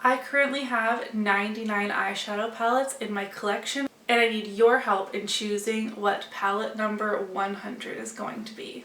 I currently have 99 eyeshadow palettes in my collection, and I need your help in choosing what palette number 100 is going to be.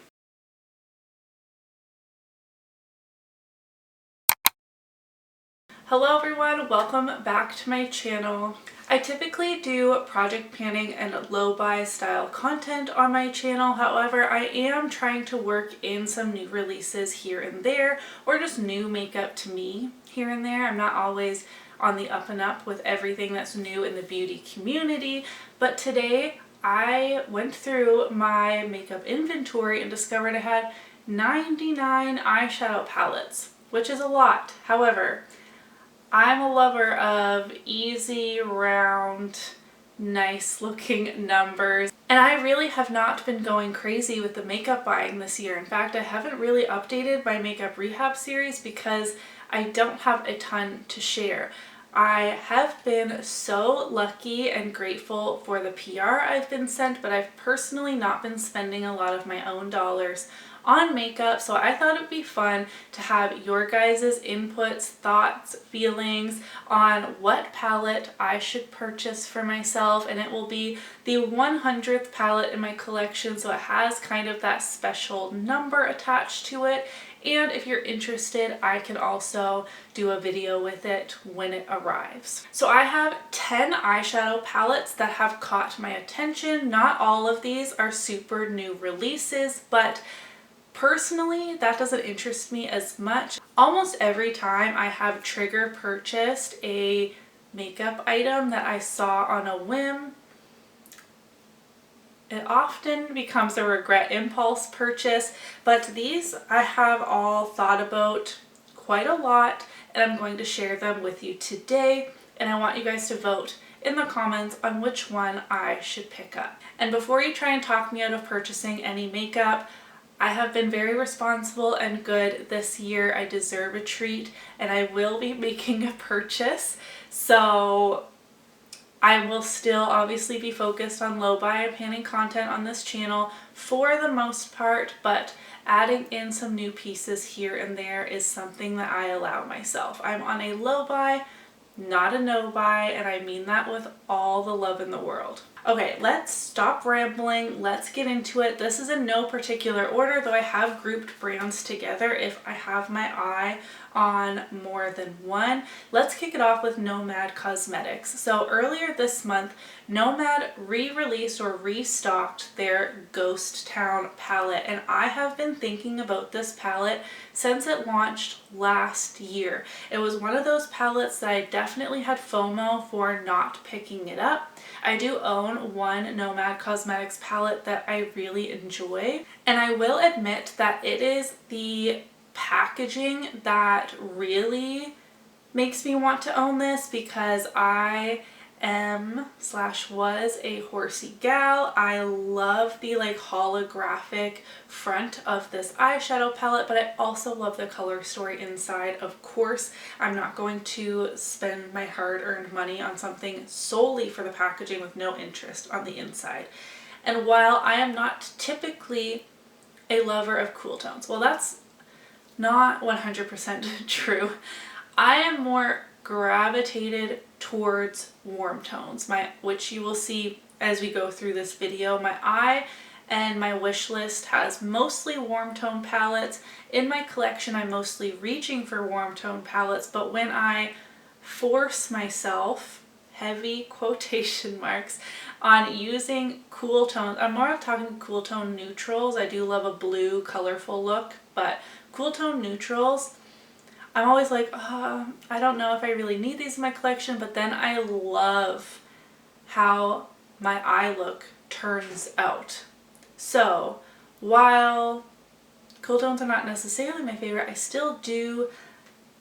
Hello everyone, welcome back to my channel. I typically do project panning and low-buy style content on my channel. However, I am trying to work in some new releases here and there, or just new makeup to me here and there. I'm not always on the up and up with everything that's new in the beauty community, but today I went through my makeup inventory and discovered I had 99 eyeshadow palettes, which is a lot. However, I'm a lover of easy, round, nice looking numbers, and I really have not been going crazy with the makeup buying this year. In fact, I haven't really updated my makeup rehab series because I don't have a ton to share. I have been so lucky and grateful for the PR I've been sent, but I've personally not been spending a lot of my own dollars on makeup, so I thought it'd be fun to have your guys' inputs, thoughts, feelings on what palette I should purchase for myself, and it will be the 100th palette in my collection, so it has kind of that special number attached to it. And if you're interested, I can also do a video with it when it arrives. So I have 10 eyeshadow palettes that have caught my attention. Not all of these are super new releases, but personally, that doesn't interest me as much. Almost every time I have trigger purchased a makeup item that I saw on a whim, it often becomes a regret impulse purchase, but these I have all thought about quite a lot, and I'm going to share them with you today, and I want you guys to vote in the comments on which one I should pick up. And before you try and talk me out of purchasing any makeup, I have been very responsible and good this year. I deserve a treat, and I will be making a purchase. So I will still obviously be focused on low buy and panning content on this channel for the most part, but adding in some new pieces here and there is something that I allow myself. I'm on a low buy, not a no buy, and I mean that with all the love in the world. Okay, let's stop rambling. Let's get into it. This is in no particular order, though I have grouped brands together if I have my eye on more than one. Let's kick it off with Nomad Cosmetics. So earlier this month, Nomad re-released or restocked their Ghost Town palette, and I have been thinking about this palette since it launched last year. It was one of those palettes that I definitely had FOMO for not picking it up. I do own one Nomad Cosmetics palette that I really enjoy, and I will admit that it is the packaging that really makes me want to own this, because I was a horsey gal. I love the like holographic front of this eyeshadow palette, but I also love the color story inside. Of course, I'm not going to spend my hard-earned money on something solely for the packaging with no interest on the inside. And while I am not typically a lover of cool tones, well, that's not 100% true. I am more gravitated towards warm tones, which you will see as we go through this video. My eye and my wish list has mostly warm tone palettes. In my collection, I'm mostly reaching for warm tone palettes, but when I force myself, heavy quotation marks, on using cool tones, I'm more of talking cool tone neutrals. I do love a blue, colorful look, but cool tone neutrals, I'm always like, I don't know if I really need these in my collection, but then I love how my eye look turns out. So while cool tones are not necessarily my favorite, I still do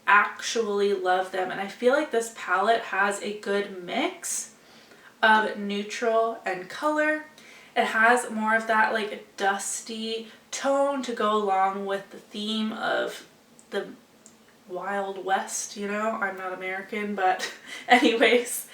actually love them, and I feel like this palette has a good mix of neutral and color. It has more of that like dusty tone to go along with the theme of the Wild West, you know? I'm not American, but anyways,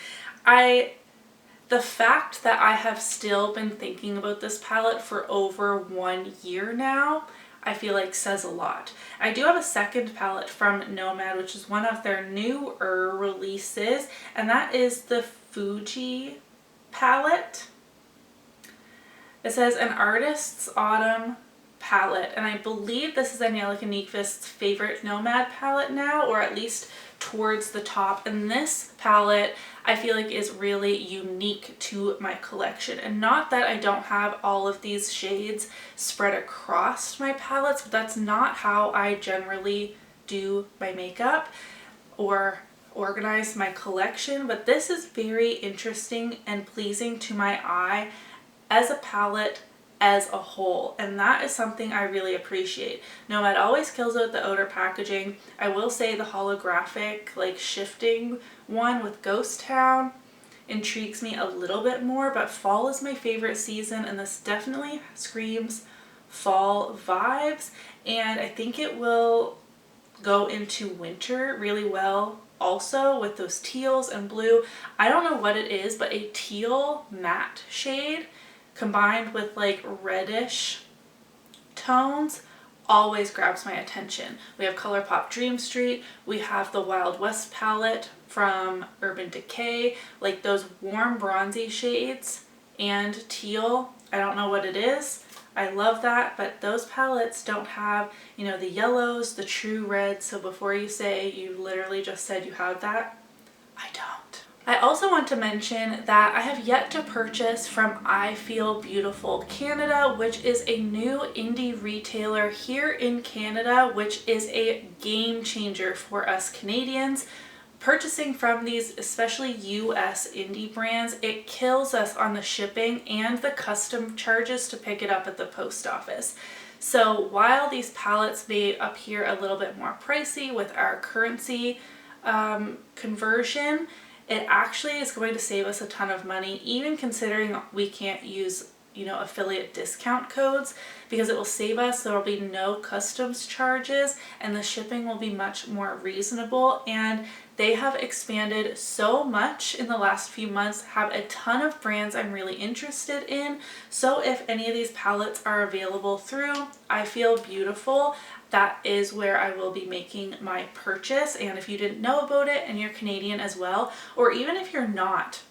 the fact that I have still been thinking about this palette for over 1 year now, I feel like says a lot. I do have a second palette from Nomad, which is one of their newer releases, and that is the Fuji palette. It says an artist's autumn palette, and I believe this is Angelica Nyqvist's favorite Nomad palette now, or at least towards the top. And this palette I feel like is really unique to my collection, and not that I don't have all of these shades spread across my palettes, but that's not how I generally do my makeup or organize my collection. But this is very interesting and pleasing to my eye as a palette as a whole, and that is something I really appreciate. Nomad always kills out the outer packaging. I will say the holographic, like, shifting one with Ghost Town intrigues me a little bit more, but fall is my favorite season, and this definitely screams fall vibes, and I think it will go into winter really well also with those teals and blue. I don't know what it is, but a teal matte shade combined with like reddish tones always grabs my attention. We have ColourPop Dream Street, we have the Wild West palette from Urban Decay, like those warm bronzy shades and teal. I don't know what it is. I love that, but those palettes don't have, you know, the yellows, the true reds, so before you say you literally just said you have that, I don't. I also want to mention that I have yet to purchase from I Feel Beautiful Canada, which is a new indie retailer here in Canada, which is a game changer for us Canadians. Purchasing from these, especially US indie brands, it kills us on the shipping and the custom charges to pick it up at the post office. So while these palettes may appear a little bit more pricey with our currency conversion, it actually is going to save us a ton of money, even considering we can't use, you know, affiliate discount codes, because it will save us. There will be no customs charges and the shipping will be much more reasonable. And they have expanded so much in the last few months, have a ton of brands I'm really interested in. So if any of these palettes are available through I Feel Beautiful, that is where I will be making my purchase. And if you didn't know about it and you're Canadian as well, or even if you're not,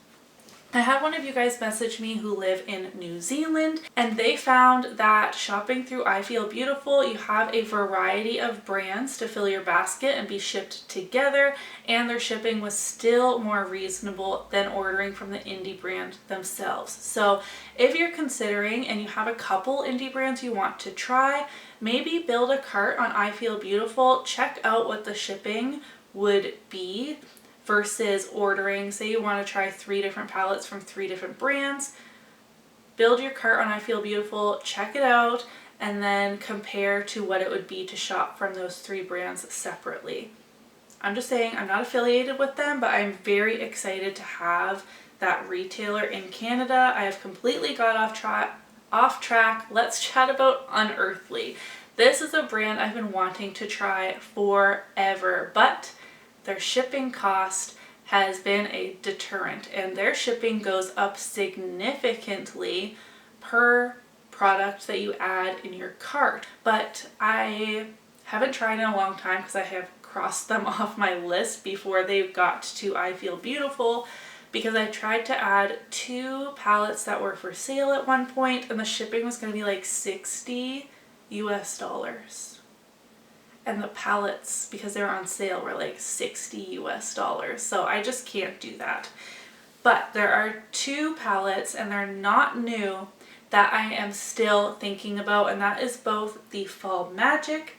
I had one of you guys message me who live in New Zealand, and they found that shopping through I Feel Beautiful, you have a variety of brands to fill your basket and be shipped together, and their shipping was still more reasonable than ordering from the indie brand themselves. So if you're considering and you have a couple indie brands you want to try, maybe build a cart on I Feel Beautiful, check out what the shipping would be versus ordering, say you want to try 3 different palettes from 3 different brands, build your cart on I Feel Beautiful, check it out, and then compare to what it would be to shop from those 3 brands separately. I'm just saying, I'm not affiliated with them, but I'm very excited to have that retailer in Canada. I have completely got off track. Let's chat about Unearthly. This is a brand I've been wanting to try forever, but their shipping cost has been a deterrent, and their shipping goes up significantly per product that you add in your cart. But I haven't tried in a long time because I have crossed them off my list before they got to I Feel Beautiful, because I tried to add 2 palettes that were for sale at one point, and the shipping was going to be like $60 US. And the palettes, because they were on sale, were like $60 US. So I just can't do that. But there are 2 palettes, and they're not new, that I am still thinking about, and that is both the Fall Magic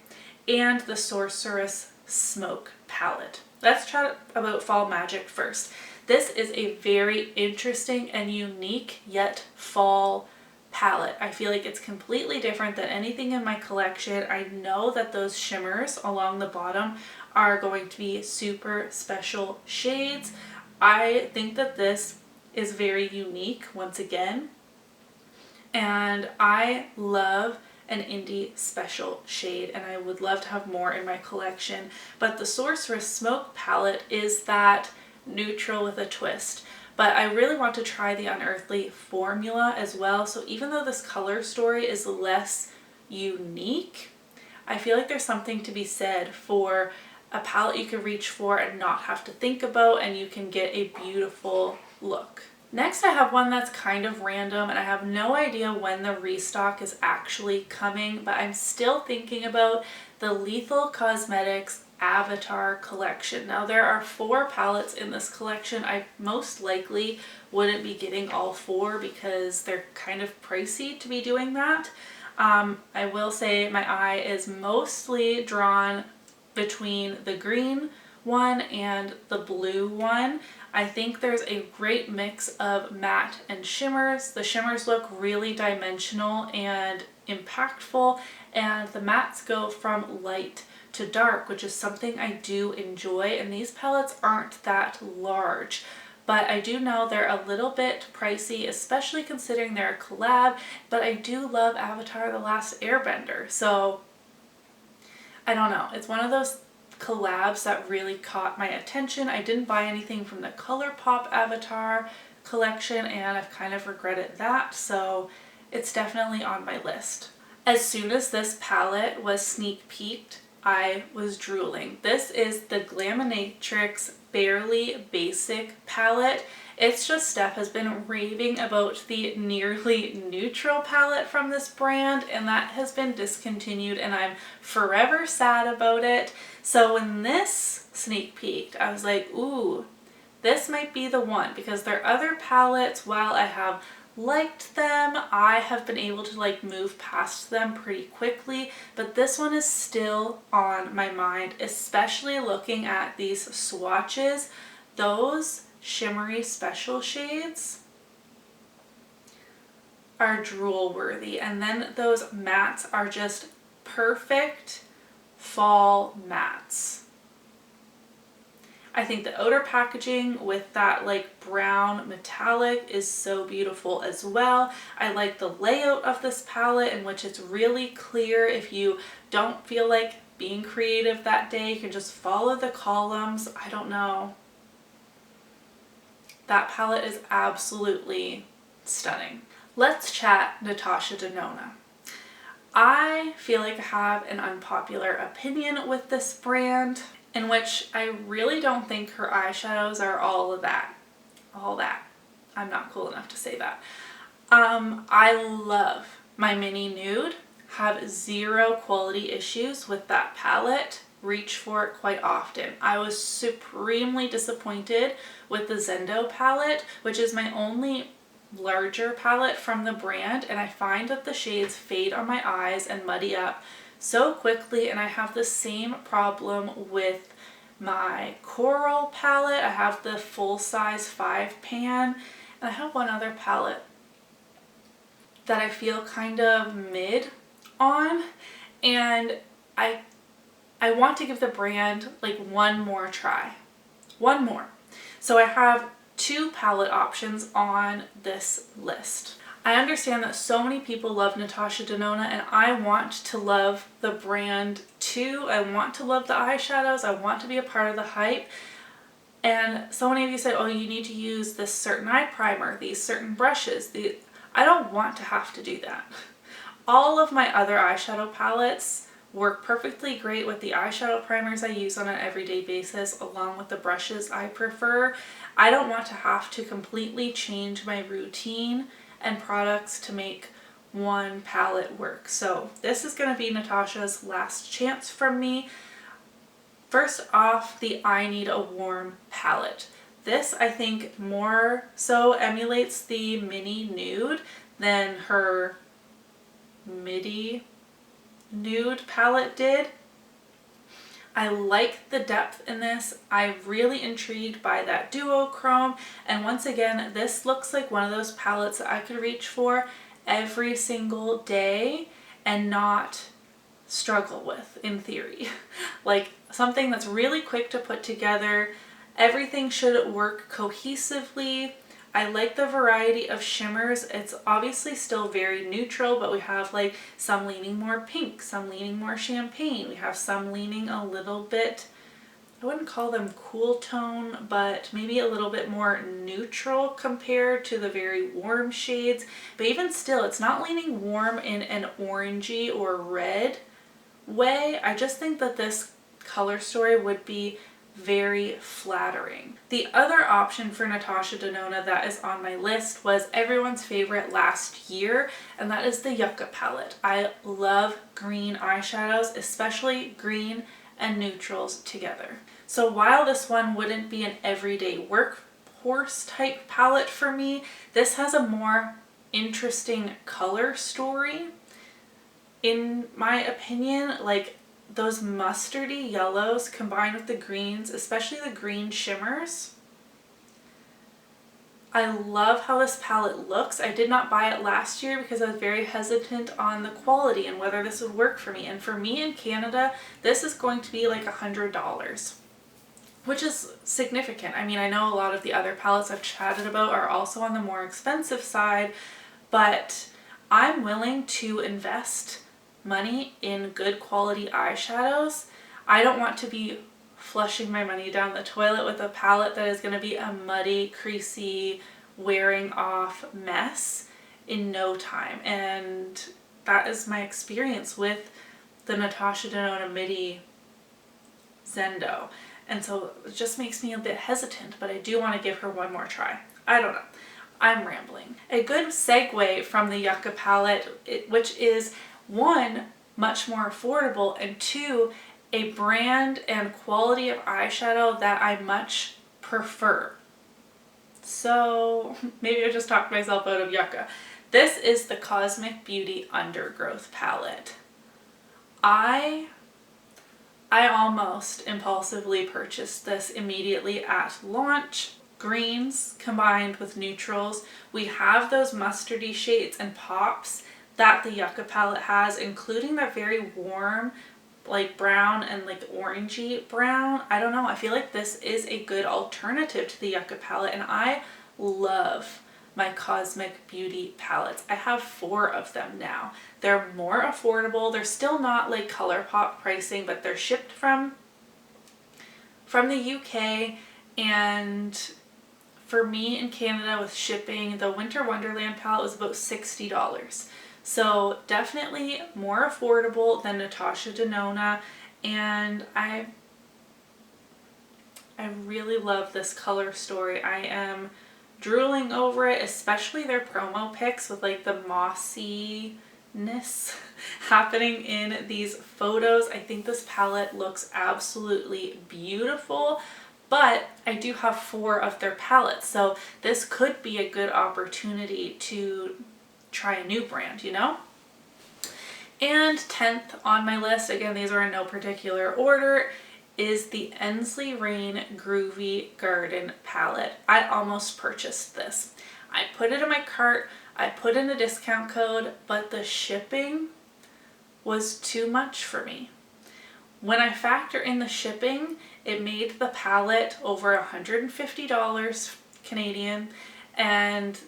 and the Sorceress Smoke palette. Let's chat about Fall Magic first. This is a very interesting and unique yet fall palette. I feel like it's completely different than anything in my collection. I know that those shimmers along the bottom are going to be super special shades. I think that this is very unique once again, and I love an indie special shade, and I would love to have more in my collection. But the Sorceress Smoke palette is that neutral with a twist. But I really want to try the Unearthly formula as well. So even though this color story is less unique, I feel like there's something to be said for a palette you can reach for and not have to think about, and you can get a beautiful look. Next, I have one that's kind of random, and I have no idea when the restock is actually coming, but I'm still thinking about the Lethal Cosmetics Avatar collection. Now, there are 4 palettes in this collection. I most likely wouldn't be getting all 4 because they're kind of pricey to be doing that. I will say my eye is mostly drawn between the green one and the blue one. I think there's a great mix of matte and shimmers. The shimmers look really dimensional and impactful, and the mattes go from light to dark, which is something I do enjoy, and these palettes aren't that large. But I do know they're a little bit pricey, especially considering they're a collab, but I do love Avatar: The Last Airbender, so I don't know. It's one of those collabs that really caught my attention. I didn't buy anything from the ColourPop Avatar collection, and I've kind of regretted that, so it's definitely on my list. As soon as this palette was sneak peeked, I was drooling. This is the Glaminatrix Barely Basic palette. It's just Steph has been raving about the Nearly Neutral palette from this brand, and that has been discontinued, and I'm forever sad about it. So when this sneak peeked, I was like, ooh, this might be the one, because their other palettes, while I have liked them, I have been able to like move past them pretty quickly, but this one is still on my mind, especially looking at these swatches. Those shimmery special shades are drool worthy, and then those mattes are just perfect fall mattes. I think the outer packaging with that like brown metallic is so beautiful as well. I like the layout of this palette, in which it's really clear. If you don't feel like being creative that day, you can just follow the columns. I don't know. That palette is absolutely stunning. Let's chat Natasha Denona. I feel like I have an unpopular opinion with this brand, in which I really don't think her eyeshadows are all of that. All that. I'm not cool enough to say that. I love my Mini Nude. Have zero quality issues with that palette. Reach for it quite often. I was supremely disappointed with the Zendo palette, which is my only larger palette from the brand, and I find that the shades fade on my eyes and muddy up so quickly, and I have the same problem with my Coral palette. I have the full size 5 pan, and I have one other palette that I feel kind of mid on, and I want to give the brand like one more try. One more. So I have 2 palette options on this list. I understand that so many people love Natasha Denona, and I want to love the brand too. I want to love the eyeshadows. I want to be a part of the hype. And so many of you said, oh, you need to use this certain eye primer, these certain brushes. I don't want to have to do that. All of my other eyeshadow palettes work perfectly great with the eyeshadow primers I use on an everyday basis, along with the brushes I prefer. I don't want to have to completely change my routine and products to make one palette work. So this is going to be Natasha's last chance from me. First off, the I Need a Warm palette. This, I think, more so emulates the Mini Nude than her Midi Nude palette did. I like the depth in this. I'm really intrigued by that duochrome, and once again, this looks like one of those palettes that I could reach for every single day and not struggle with, in theory. Like something that's really quick to put together. Everything should work cohesively. I like the variety of shimmers. It's obviously still very neutral, but we have like some leaning more pink, some leaning more champagne. We have some leaning a little bit, I wouldn't call them cool tone, but maybe a little bit more neutral compared to the very warm shades. But even still, it's not leaning warm in an orangey or red way. I just think that this color story would be very flattering. The other option for Natasha Denona that is on my list was everyone's favorite last year, and that is the Yucca palette. I love green eyeshadows, especially green and neutrals together. So while this one wouldn't be an everyday workhorse type palette for me, this has a more interesting color story in my opinion. Like those mustardy yellows combined with the greens, especially the green shimmers. I love how this palette looks. I did not buy it last year because I was very hesitant on the quality and whether this would work for me. And for me in Canada, this is going to be like $100, which is significant. I mean, I know a lot of the other palettes I've chatted about are also on the more expensive side, but I'm willing to invest money in good quality eyeshadows. I don't want to be flushing my money down the toilet with a palette that is going to be a muddy, creasy, wearing off mess in no time. And that is my experience with the Natasha Denona Midi Zendo. And so it just makes me a bit hesitant, but I do want to give her one more try. I don't know. I'm rambling. A good segue from the Yucca palette, which is one, much more affordable, and two, a brand and quality of eyeshadow that I much prefer. So maybe I just talked myself out of Yucca. This is the Cosmic Beauty Undergrowth palette. I almost impulsively purchased this immediately at launch. Greens combined with neutrals. We have those mustardy shades and pops that the Yucca palette has, including that very warm like brown and like orangey brown. I don't know, I feel like this is a good alternative to the Yucca palette, and I love my Cosmic Beauty palettes. I have 4 of them now. They're more affordable. They're still not like ColourPop pricing, but they're shipped from the UK, and for me in Canada with shipping, the Winter Wonderland palette was about $60. So definitely more affordable than Natasha Denona, and I really love this color story. I am drooling over it, especially their promo pics with like the mossiness happening in these photos. I think this palette looks absolutely beautiful, but I do have 4 of their palettes, so this could be a good opportunity to try a new brand, you know? And 10th on my list, again, these are in no particular order, is the Ensley Rain Groovy Garden palette. I almost purchased this. I put it in my cart, I put in a discount code, but the shipping was too much for me. When I factor in the shipping, it made the palette over $150 Canadian, and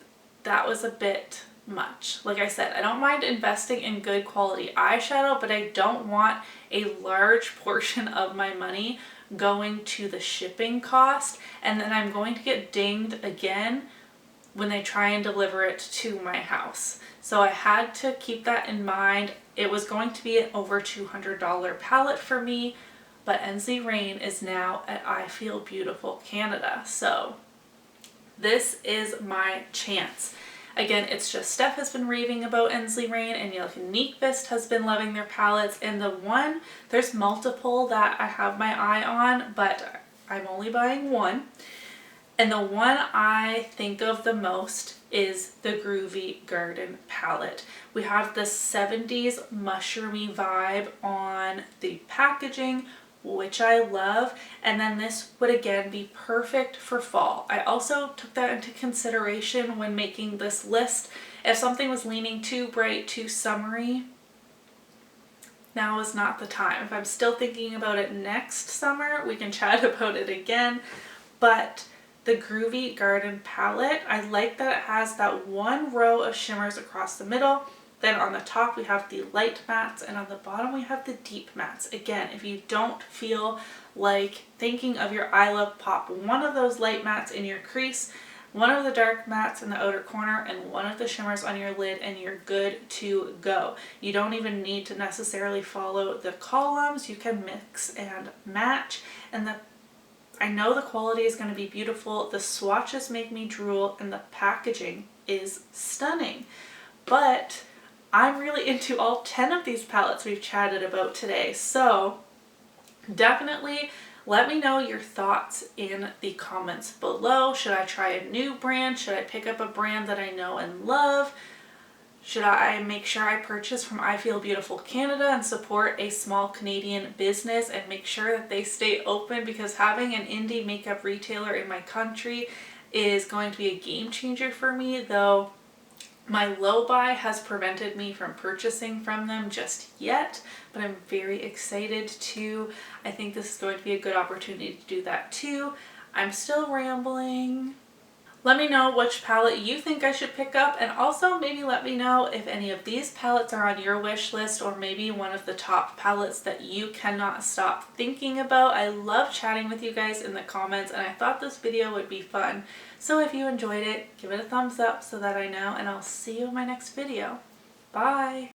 that was a bit much. Like I said, I don't mind investing in good quality eyeshadow, but I don't want a large portion of my money going to the shipping cost, and then I'm going to get dinged again when they try and deliver it to my house. So I had to keep that in mind. It was going to be an over $200 palette for me, but Ensley Rain is now at I Feel Beautiful Canada. So this is my chance. Again, it's just Steph has been raving about Ensley Rain, and Unique Fist has been loving their palettes. And there's multiple that I have my eye on, but I'm only buying one. And the one I think of the most is the Groovy Garden palette. We have this 70s mushroomy vibe on the packaging, which I love, and then this would again be perfect for fall. I also took that into consideration when making this list. If something was leaning too bright, too summery, now is not the time. If I'm still thinking about it next summer, we can chat about it again, but the Groovy Garden palette, I like that it has that one row of shimmers across the middle. Then on the top we have the light mattes, and on the bottom we have the deep mattes. Again, if you don't feel like thinking of your eye look, pop one of those light mattes in your crease, one of the dark mattes in the outer corner and one of the shimmers on your lid, and you're good to go. You don't even need to necessarily follow the columns. You can mix and match, and I know the quality is going to be beautiful. The swatches make me drool, and the packaging is stunning. But I'm really into all 10 of these palettes we've chatted about today, so definitely let me know your thoughts in the comments below. Should I try a new brand? Should I pick up a brand that I know and love? Should I make sure I purchase from I Feel Beautiful Canada and support a small Canadian business and make sure that they stay open, because having an indie makeup retailer in my country is going to be a game changer for me, though my low buy has prevented me from purchasing from them just yet, but I'm very excited to. I think this is going to be a good opportunity to do that too. I'm still rambling. Let me know which palette you think I should pick up, and also maybe let me know if any of these palettes are on your wish list, or maybe one of the top palettes that you cannot stop thinking about. I love chatting with you guys in the comments, and I thought this video would be fun. So if you enjoyed it, give it a thumbs up so that I know, and I'll see you in my next video. Bye!